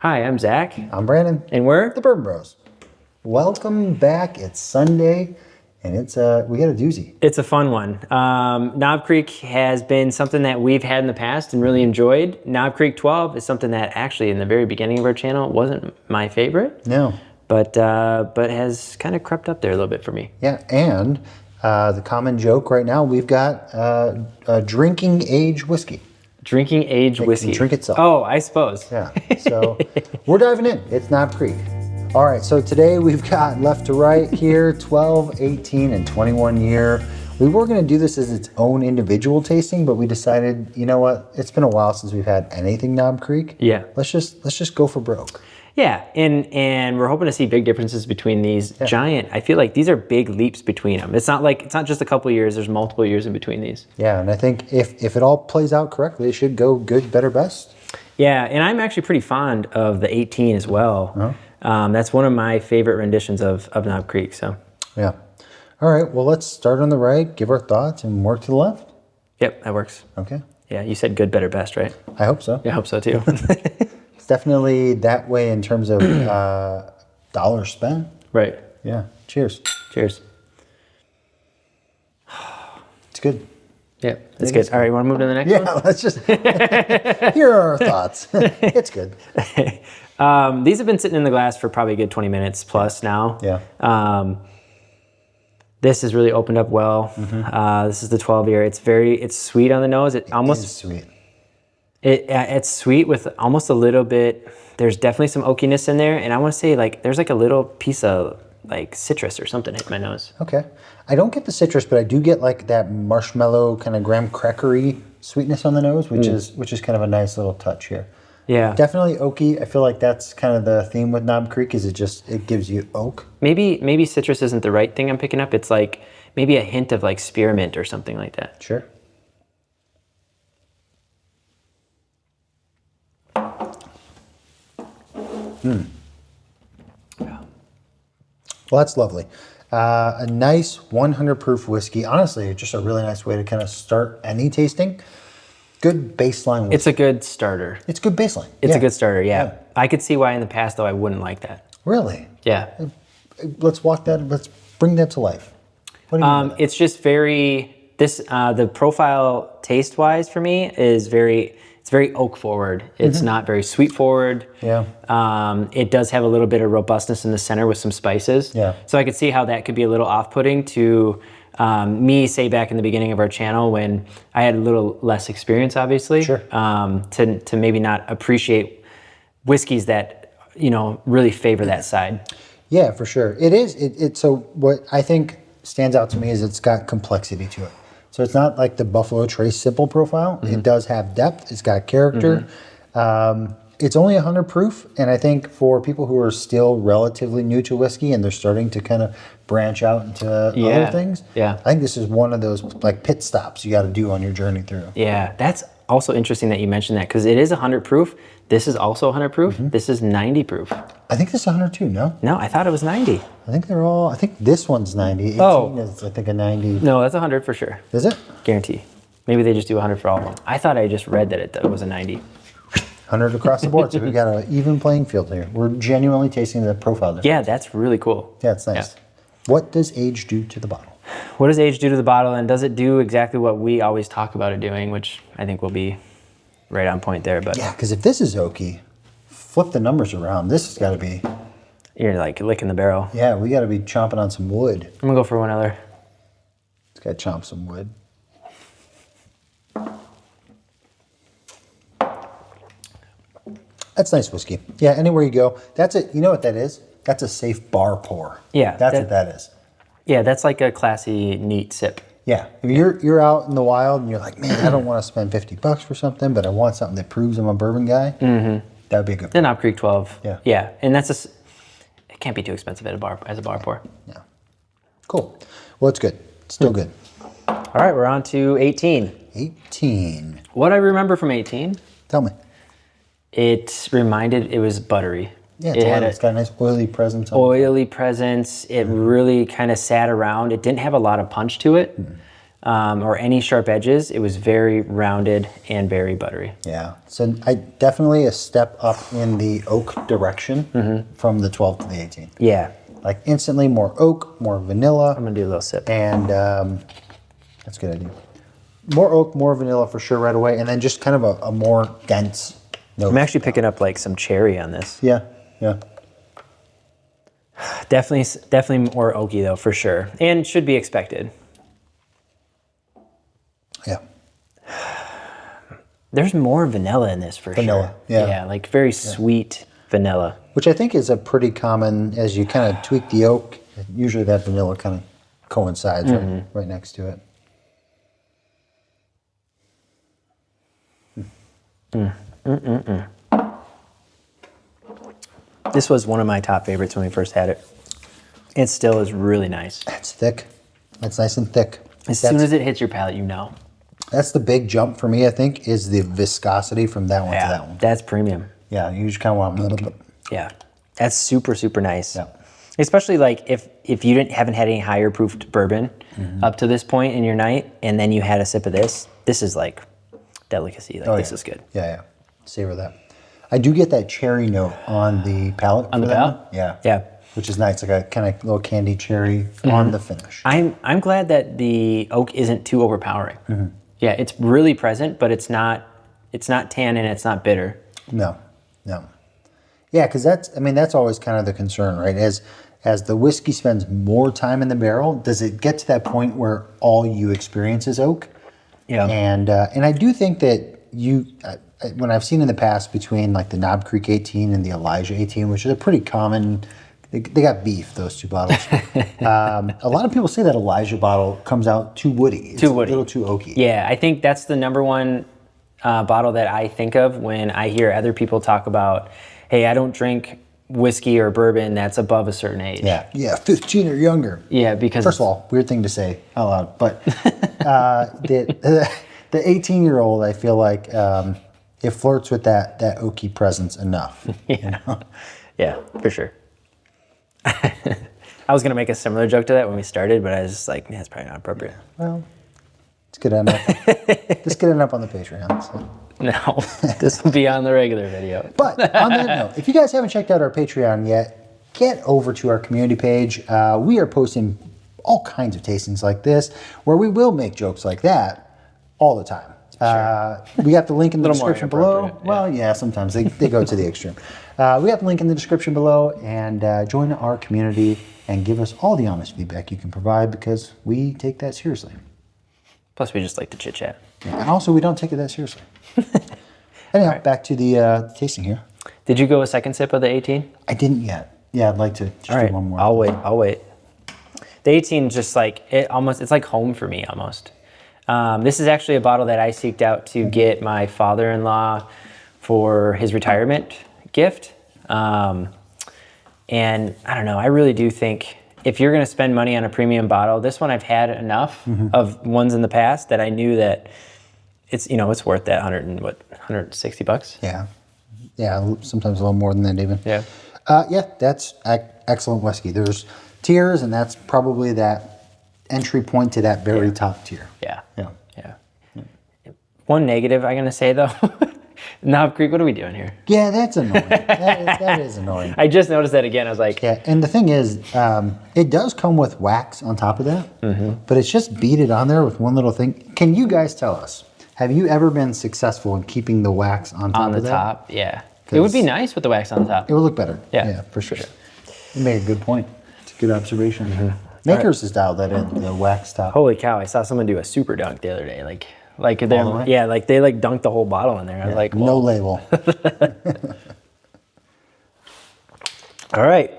Hi, I'm Zach. I'm Brandon. And we're the Bourbon Bros. Welcome back. It's Sunday, and we got a doozy. It's a fun one. Knob Creek has been something that we've had in the past and really enjoyed. Knob Creek 12 is something that actually in the very beginning of our channel wasn't my favorite. No. But has kind of crept up there a little bit for me. Yeah, and the common joke right now, we've got a drinking age whiskey. Drinking age whiskey. It can drink itself. Oh, I suppose. Yeah, so we're diving in. It's Knob Creek. All right, so today we've got left to right here, 12, 18, and 21 year. We were gonna do this as its own individual tasting, but we decided, you know what? It's been a while since we've had anything Knob Creek. Yeah. Let's just go for broke. Yeah, and we're hoping to see big differences between these giant. I feel like these are big leaps between them. It's not just a couple of years. There's multiple years in between these. Yeah, and I think if it all plays out correctly, it should go good, better, best. Yeah, and I'm actually pretty fond of the 18 as well. That's one of my favorite renditions of Knob Creek. So. Yeah. All right. Well, let's start on the right, give our thoughts, and work to the left. Yep, that works. Okay. Yeah, you said good, better, best, right? I hope so. Yeah, I hope so too. It's definitely that way in terms of dollars spent. Right. Yeah. Cheers. Cheers. It's good. Yeah, that's good. All right, you want to move to the next one? Yeah, let's just, here are our thoughts. It's good. These have been sitting in the glass for probably a good 20 minutes plus now. Yeah. This has really opened up well. This is the 12 year. It's sweet on the nose. It almost is sweet. It's sweet with almost a little bit. There's definitely some oakiness in there, and I want to say there's a little piece of citrus or something hit my nose. Okay. I don't get the citrus, but I do get that marshmallow kind of graham crackery sweetness on the nose, which is kind of a nice little touch here. Yeah. Definitely oaky. I feel like that's kind of the theme with Knob Creek is it gives you oak. Maybe citrus isn't the right thing I'm picking up. It's maybe a hint of spearmint or something like that. Sure. Well, that's lovely. A nice 100 proof whiskey. Honestly, just a really nice way to kind of start any tasting. Good baseline whiskey. It's a good starter. It's good baseline. It's a good starter, yeah. I could see why in the past, though, I wouldn't like that. Really? Yeah. Let's bring that to life. What do you mean by that? It's just the profile taste-wise for me is it's very oak forward. It's not very sweet forward. Yeah. It does have a little bit of robustness in the center with some spices. Yeah. So I could see how that could be a little off-putting to me, say back in the beginning of our channel when I had a little less experience, obviously. Sure. To maybe not appreciate whiskeys that, really favor that side. Yeah, for sure. It is. So what I think stands out to me is it's got complexity to it. So it's not like the Buffalo Trace simple profile. It does have depth. It's got character. It's only 100 proof, and I think for people who are still relatively new to whiskey and they're starting to kind of branch out into other things, I think this is one of those pit stops you got to do on your journey through. Yeah, that's also interesting that you mentioned that because it is 100 proof. This is also 100 proof. This is 90 proof. I think this is 102, no? No, I thought it was 90. I think this one's 90. 18 is, I think, a 90. No, that's 100 for sure. Is it? Guarantee. Maybe they just do 100 for all of them. I thought I just read that it was a 90. 100 across the board, so we've got an even playing field here. We're genuinely tasting the profile difference. Yeah, that's really cool. Yeah, it's nice. Yeah. What does age do to the bottle? What does age do to the bottle, and does it do exactly what we always talk about it doing, which I think will be right on point there. But yeah, because if this is oaky, flip the numbers around. This has got to be... You're licking the barrel. Yeah, we got to be chomping on some wood. I'm going to go for one other. It's got to chomp some wood. That's nice whiskey. Yeah, anywhere you go. That's it. You know what that is? That's a safe bar pour. Yeah. That's what that is. Yeah, that's like a classy, neat sip. Yeah. If you're out in the wild and you're like, man, I don't want to spend $50 for something, but I want something that proves I'm a bourbon guy, that would be a good The Knob Creek 12. Yeah. Yeah, and it can't be too expensive as a bar pour. Yeah. Cool. Well, it's good. It's still good. All right, we're on to 18. 18. What I remember from 18? Tell me. It was buttery. Yeah, it's got a nice oily presence. Oily presence. It really kind of sat around. It didn't have a lot of punch to it. or any sharp edges. It was very rounded and very buttery. Yeah. So I definitely a step up in the oak direction from the 12 to the 18. Yeah. Like instantly more oak, more vanilla. I'm gonna do a little sip. And that's a good idea. More oak, more vanilla for sure right away. And then just kind of a more dense note. I'm actually picking up like some cherry on this. Yeah, yeah. Definitely more oaky though, for sure. And should be expected. Yeah. There's more vanilla in this for Vanilla, sure. yeah. Yeah, like very sweet vanilla. Which I think is a pretty common, as you kind of tweak the oak, usually that vanilla kind of coincides right next to it. This was one of my top favorites when we first had it. It still is really nice. That's thick. That's nice and thick. As soon as it hits your palate, you know. That's the big jump for me, I think, is the viscosity from that one to that one. That's premium. Yeah, you just kind of want... Yeah, that's super, super nice. Yeah. Especially like if you haven't had any higher proofed bourbon up to this point in your night, and then you had a sip of this is like delicacy. Like this is good. Yeah, yeah. Savor that. I do get that cherry note on the palate. On the palate? Yeah. Yeah. Which is nice, like a kind of little candy cherry on the finish. I'm glad that the oak isn't too overpowering. Yeah, it's really present, but it's not tannin, it's not bitter. No, no. Yeah, because that's always kind of the concern, right? As the whiskey spends more time in the barrel, does it get to that point where all you experience is oak? Yeah. And I do think that when I've seen in the past between like the Knob Creek 18 and the Elijah 18, which is a pretty common, they got beef, those two bottles. A lot of people say that Elijah bottle comes out too woody. It's a little too oaky. Yeah, I think that's the number one bottle that I think of when I hear other people talk about, hey, I don't drink whiskey or bourbon that's above a certain age. Yeah, 15 or younger. Yeah, because first of all, weird thing to say out loud, but the 18-year-old, I feel like it flirts with that oaky presence enough. Yeah, you know? Yeah, for sure. I was gonna make a similar joke to that when we started, but I was just like, it's probably not appropriate. Well, it's good enough. It's good enough on the Patreon. So. No, this will be on the regular video. But on that note, if you guys haven't checked out our Patreon yet, get over to our community page. We are posting all kinds of tastings like this, where we will make jokes like that all the time. Sure. We got the link in the description below. Yeah. Well, yeah, sometimes they go to the extreme. We got the link in the description below, and join our community and give us all the honest feedback you can provide, because we take that seriously. Plus, we just like to chit chat. Yeah, and also, we don't take it that seriously. Anyhow, right. Back to the tasting here. Did you go a second sip of the 18? I didn't yet. Yeah, I'd like to just do one more. I'll wait. The 18 is just like, it's like home for me almost. This is actually a bottle that I seeked out to get my father-in-law for his retirement gift. And I don't know, I really do think if you're gonna spend money on a premium bottle, this one I've had enough of ones in the past that I knew that it's worth that 160 bucks. Yeah, sometimes a little more than that even. Yeah. That's excellent whiskey. There's tiers, and that's probably that entry point to that very top tier. Yeah. One negative I'm gonna say though, Knob Creek, what are we doing here? Yeah, that's annoying. that is annoying. I just noticed that again. I was like, yeah, and the thing is, it does come with wax on top of that, but it's just beaded on there with one little thing. Can you guys tell us? Have you ever been successful in keeping the wax on top of that? On the top, yeah. It would be nice with the wax on the top. It would look better. Yeah, for sure. You made a good point. It's a good observation. Makers has dialed that in, the wax top. Holy cow, I saw someone do a super dunk the other day. Like they dunked the whole bottle in there. I was like, whoa. No label. All right.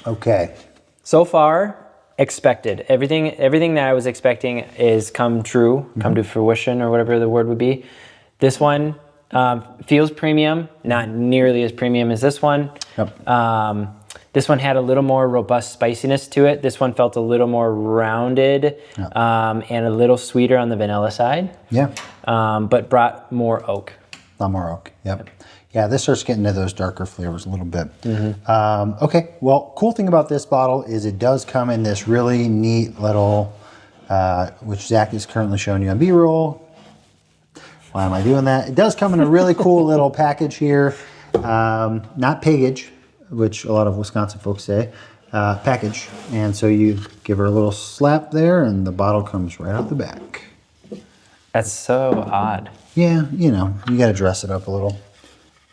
Okay. So far, expected. Everything that I was expecting is come true, come to fruition, or whatever the word would be. This one feels premium, not nearly as premium as this one. Yep. This one had a little more robust spiciness to it. This one felt a little more rounded and a little sweeter on the vanilla side. Yeah. But brought more oak. A lot more oak. Yep. Yeah, this starts getting into those darker flavors a little bit. Okay, well, cool thing about this bottle is it does come in this really neat little, which Zach is currently showing you on B-roll. Why am I doing that? It does come in a really cool little package here. Not package, which a lot of Wisconsin folks say. Package. And so you give her a little slap there and the bottle comes right out the back. That's so odd. Yeah, you know, you got to dress it up a little.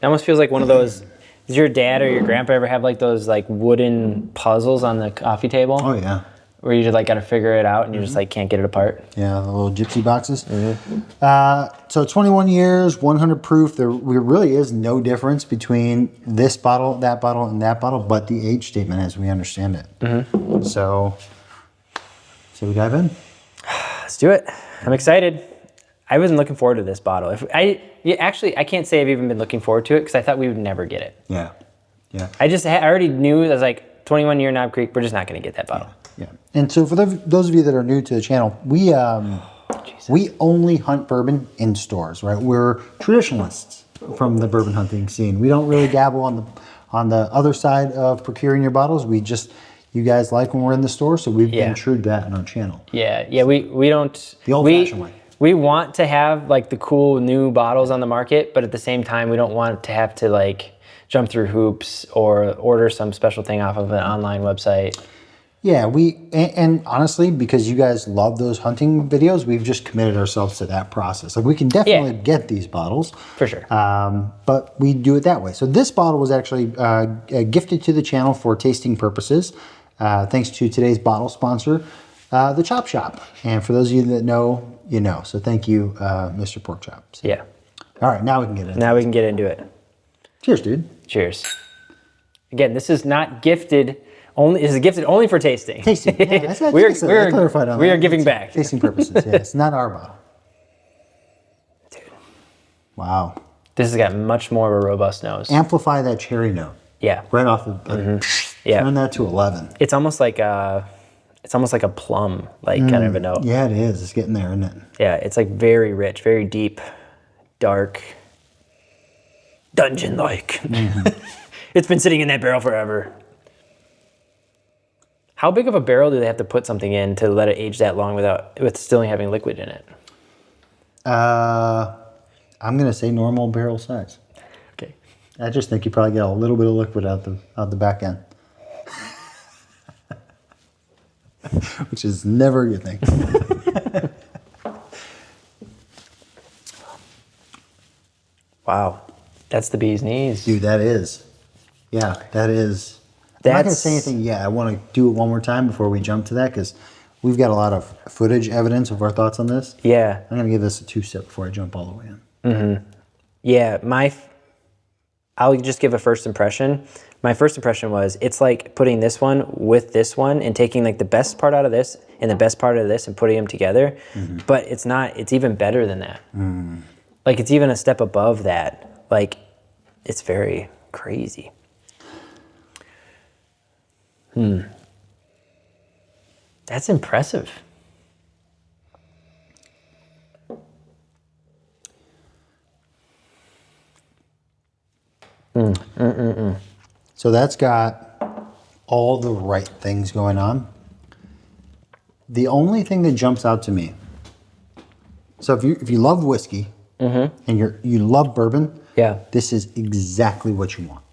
It almost feels like one of those. Does your dad or your grandpa ever have like those like wooden puzzles on the coffee table? Oh, yeah. Where you just like got to figure it out and you just like can't get it apart. Yeah, the little gypsy boxes. So 21 years, 100 proof. There really is no difference between this bottle, and that bottle, but the age statement as we understand it. So we dive in? Let's do it. I'm excited. I wasn't looking forward to this bottle. Actually, I can't say I've even been looking forward to it because I thought we would never get it. Yeah. I already knew. I was like, 21 year Knob Creek, we're just not going to get that bottle. Yeah. And so for those of you that are new to the channel, we only hunt bourbon in stores, right? We're traditionalists from the bourbon hunting scene. We don't really dabble on the other side of procuring your bottles. You guys like when we're in the store, so we've been true to that on our channel. Yeah. We don't. The old-fashioned way. We want to have like the cool new bottles on the market, but at the same time, we don't want to have to like jump through hoops or order some special thing off of an online website. Yeah, and honestly, because you guys love those hunting videos, we've just committed ourselves to that process. Like we can definitely get these bottles. For sure. But we do it that way. So this bottle was actually gifted to the channel for tasting purposes, thanks to today's bottle sponsor, the Chop Shop. And for those of you that know, you know. So thank you, Mr. Pork Chop. So. Yeah. All right, now we can get into it. Now we can get into it. Cheers, dude. Cheers. Again, this is not gifted. This is gifted only for tasting. Tasting. Yeah, that's what I clarified on we that. are giving back. Tasting purposes. Yeah, it's not our bottle. Dude. Wow. This has got much more of a robust nose. Amplify that cherry note. Yeah. Right off the turn that to 11. It's almost like a plum, kind of a note. Yeah, it is. It's getting there, isn't it? Yeah, it's like very rich, very deep, dark, dungeon-like. It's been sitting in that barrel forever. How big of a barrel do they have to put something in to let it age that long with still having liquid in it? I'm gonna say normal barrel size. Okay. I just think you probably get a little bit of liquid out the back end, which is never a good thing. Wow, that's the bee's knees, dude. That is, yeah, that is. I'm not going to say anything yet. I want to do it one more time before we jump to that because we've got a lot of footage evidence of our thoughts on this. Yeah. I'm going to give this a 2-sip before I jump all the way in. Yeah, I'll just give a first impression. My first impression was it's like putting this one with this one and taking like the best part out of this and the best part of this and putting them together. But it's not, it's even better than that. Like it's even a step above that. Like it's very crazy. That's impressive. So that's got all the right things going on. The only thing that jumps out to me, so if you love whiskey and you love bourbon, this is exactly what you want.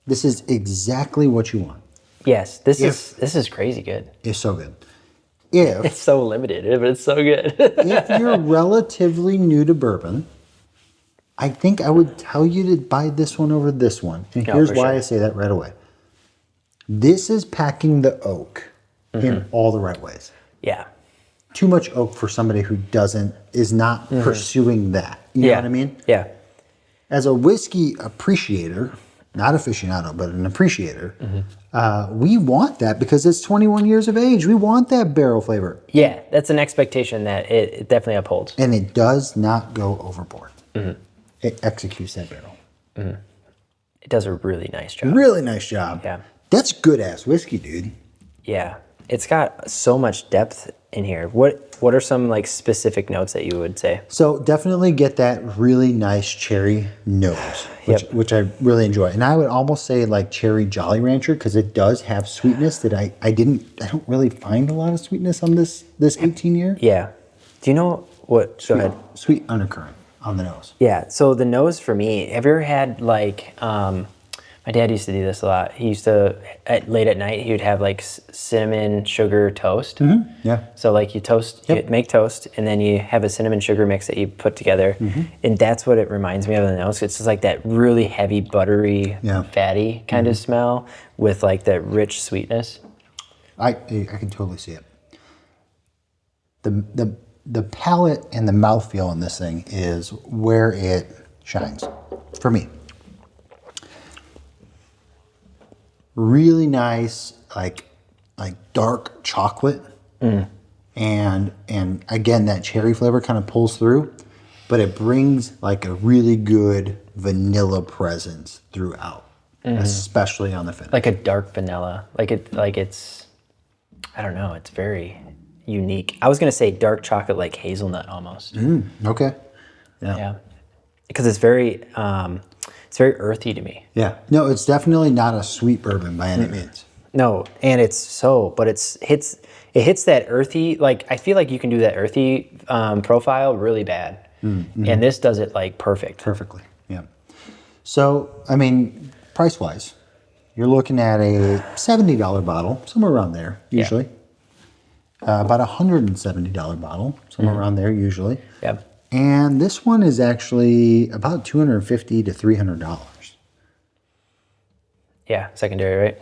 This is exactly what you want. Yes, this is crazy good. It's so good. It's so limited, but it's so good. If you're relatively new to bourbon, I think I would tell you to buy this one over this one. And here's why I say that right away. This is packing the oak in all the right ways. Yeah. Too much oak for somebody who is not pursuing that. You know what I mean? Yeah. As a whiskey appreciator, not aficionado, but an appreciator, we want that because it's 21 years of age. We want that barrel flavor. Yeah, that's an expectation that it definitely upholds. And it does not go overboard. It executes that barrel. It does a really nice job. Really nice job. Yeah. That's good ass whiskey, dude. Yeah. It's got so much depth in here. What are some like specific notes that you would say? So definitely get that really nice cherry nose, which I really enjoy. And I would almost say like cherry Jolly Rancher, because it does have sweetness that I don't really find a lot of sweetness on this 18 year. Yeah. Do you know what? Go ahead. Sweet undercurrent on the nose. Yeah. So the nose for me, have you ever had like, my dad used to do this a lot. He used to, late at night, he would have like cinnamon sugar toast. Yeah. So like you toast, you make toast, and then you have a cinnamon sugar mix that you put together. And that's what it reminds me of in the nose. It's just like that really heavy, buttery, fatty kind of smell with like that rich sweetness. I can totally see it. The palate and the mouthfeel in this thing is where it shines for me. Really nice, like dark chocolate, and again that cherry flavor kind of pulls through, but it brings like a really good vanilla presence throughout, especially on the finish. Like a dark vanilla, it's, I don't know, it's very unique. I was gonna say dark chocolate, like hazelnut almost. Okay. Yeah, because it's very earthy to me. Yeah. No, it's definitely not a sweet bourbon by any means. No, and but it hits that earthy, like I feel like you can do that earthy profile really bad. And this does it like Perfectly. Yeah. So, I mean, price wise, you're looking at a $70 bottle, somewhere around there, usually. About a $170 bottle, somewhere around there, usually. Yeah. And this one is actually about $250 to $300. Yeah, secondary, right?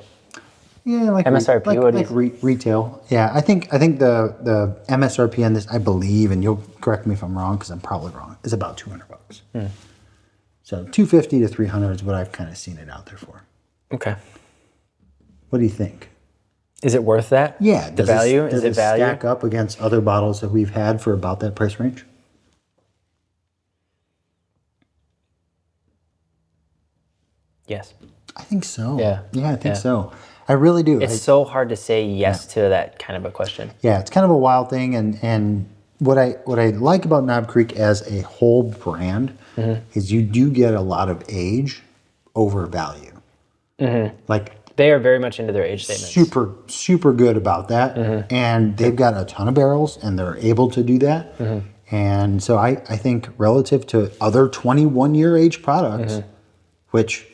Yeah, like MSRP, retail. Yeah, I think the MSRP on this, I believe, and you'll correct me if I'm wrong because I'm probably wrong, is about $200. So $250 to $300 is what I've kind of seen it out there for. Okay. What do you think? Is it worth that? Yeah, The value? Does Is it value? stack up against other bottles that we've had for about that price range? Yes. I think so. Yeah. Yeah, I think so. I really do. It's so hard to say yes to that kind of a question. Yeah, it's kind of a wild thing, and what I like about Knob Creek as a whole brand is you do get a lot of age over value. Like They are very much into their age statements. super good about that, and they've got a ton of barrels, and they're able to do that. And so I think relative to other 21-year age products, which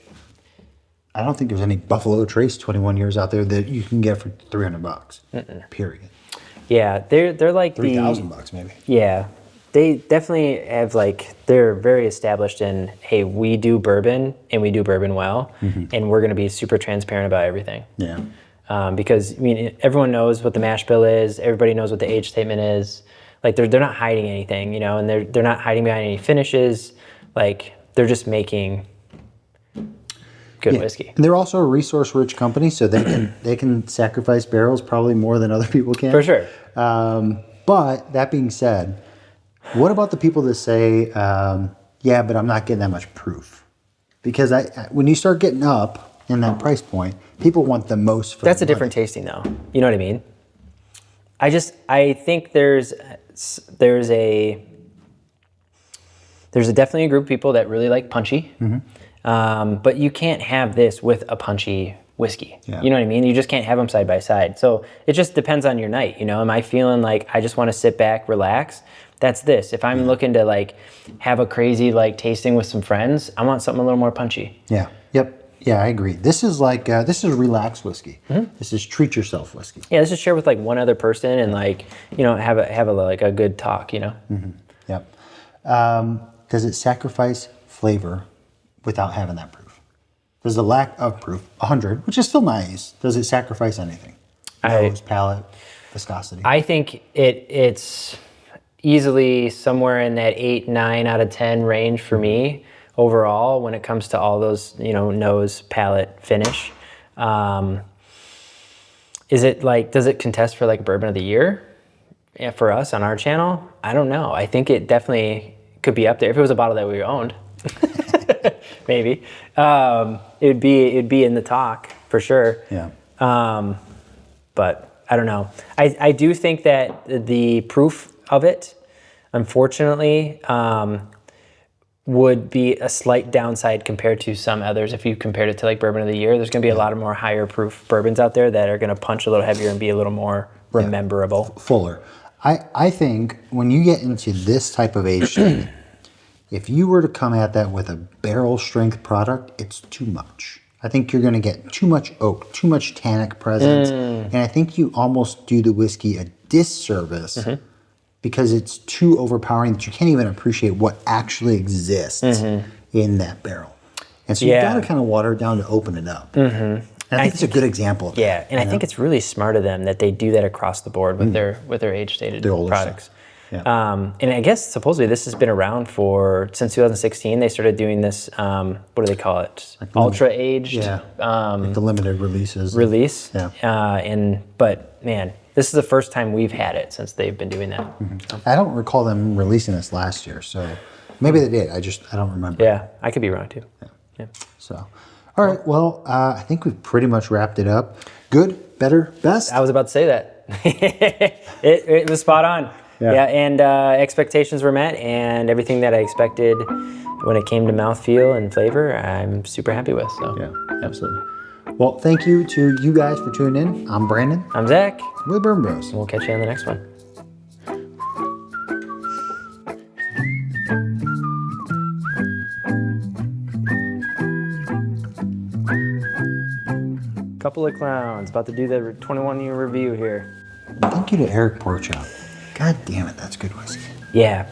I don't think there's any Buffalo Trace 21 years out there that you can get for $300. Period. Yeah, they're like $3,000 maybe. Yeah, they definitely have they're very established in, hey, we do bourbon and we do bourbon well, and we're going to be super transparent about everything. Yeah. Because I mean, everyone knows what the mash bill is. Everybody knows what the age statement is. Like they're not hiding anything, and they're not hiding behind any finishes. Like they're just making good whiskey. And they're also a resource-rich company, so they can sacrifice barrels probably more than other people can. For sure. But that being said, what about the people that say, yeah, but I'm not getting that much proof? Because when you start getting up in that price point, people want the most for That's a their different money. tasting though. You know what I mean? I think there's definitely a group of people that really like punchy. But you can't have this with a punchy whiskey. Yeah. You know what I mean? You just can't have them side by side. So it just depends on your night. Am I feeling like I just want to sit back, relax? That's this. If I'm looking to have a crazy tasting with some friends, I want something a little more punchy. Yeah. Yep. Yeah, I agree. This is this is relaxed whiskey. This is treat yourself whiskey. Yeah, let's just share with one other person and have a good talk. Yep. Does it sacrifice flavor without having that proof? Does the lack of proof, 100, which is still nice, does it sacrifice anything? Nose, palate, viscosity? I think it's easily somewhere in that 8, 9 out of 10 range for me overall when it comes to all those, nose, palate, finish. Is it does it contest for bourbon of the year? Yeah, for us on our channel? I don't know. I think it definitely could be up there if it was a bottle that we owned. Maybe it'd be in the talk for sure. Yeah. But I don't know. I do think that the proof of it, unfortunately, would be a slight downside compared to some others. If you compared it to like Bourbon of the Year, there's going to be a lot of more higher proof bourbons out there that are going to punch a little heavier and be a little more rememberable. Fuller. I think when you get into this type of age setting, if you were to come at that with a barrel strength product, it's too much. I think you're going to get too much oak, too much tannic presence, and I think you almost do the whiskey a disservice because it's too overpowering that you can't even appreciate what actually exists in that barrel. And so you've got to kind of water it down to open it up. And I think it's a good example of that. Yeah, and I think it's really smart of them that they do that across the board with their age-stated products. And I guess supposedly this has been around since 2016. They started doing this. What do they call it? Like ultra aged. Yeah. Like the limited releases. Yeah. But man, this is the first time we've had it since they've been doing that. I don't recall them releasing this last year, so maybe they did. I don't remember. Yeah, I could be wrong too. Yeah. So, all right. Well, I think we've pretty much wrapped it up. Good, better, best. I was about to say that. it was spot on. Yeah, and expectations were met, and everything that I expected when it came to mouthfeel and flavor, I'm super happy with. So yeah, absolutely. Well, thank you to you guys for tuning in. I'm Brandon. I'm Zach. We're the Bourbon Bros. We'll catch you on the next one. Couple of clowns about to do the 21-year review here. Thank you to Eric Porchop. God damn it, that's good whiskey. Yeah.